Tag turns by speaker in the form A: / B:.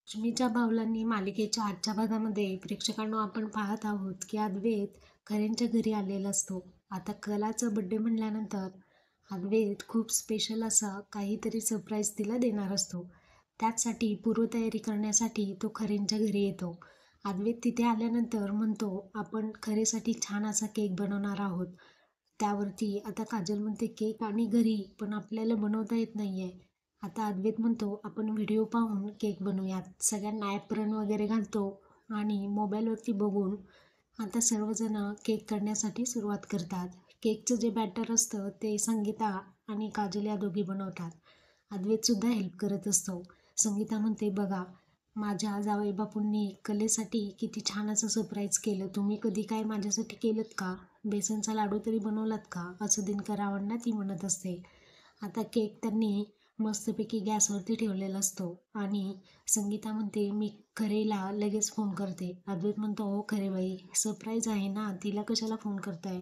A: लक्ष्मीच्या बावलांनी मालिकेच्या आजच्या भागामध्ये प्रेक्षकांनो आपण पाहत आहोत की अद्वैत खऱ्यांच्या घरी आलेला असतो. आता कलाचा बड्डे म्हणल्यानंतर अद्वैत खूप स्पेशल असा काहीतरी सरप्राईज तिला देणार असतो. त्याचसाठी पूर्वतयारी करण्यासाठी तो खरेंच्या घरी येतो. अद्वैत तिथे आल्यानंतर म्हणतो, आपण खरेसाठी छान असा केक बनवणार आहोत. त्यावरती आता काजल म्हणते, केक आणि घरी पण आपल्याला बनवता येत नाहीये. आता अद्वैत म्हणतो, आपण व्हिडिओ पाहून केक बनवूयात. सगळ्यांना ॲप्रन वगैरे घालतो आणि मोबाईलवरती बघून आता सर्वजण केक करण्यासाठी सुरुवात करतात. केकचं जे बॅटर असतं ते संगीता आणि काजल या दोघी बनवतात. अद्वैतसुद्धा हेल्प करत असतो. संगीता म्हणते, बघा माझ्या जावई बापूंनी कलेसाठी किती छान असं सरप्राईज केलं. तुम्ही कधी काय माझ्यासाठी केलंत का? बेसनचा लाडू तरी बनवलात का? असं दिनकरावांना ती म्हणत असते. आता केक त्यांनी मस्तपैकी गॅसवरती ठेवलेला असतो आणि संगीता म्हणते, मी खरेला लगेच फोन करते. अद्वैत म्हणतो, हो खरे बाई, सरप्राईज आहे ना, तिला कशाला फोन करताय?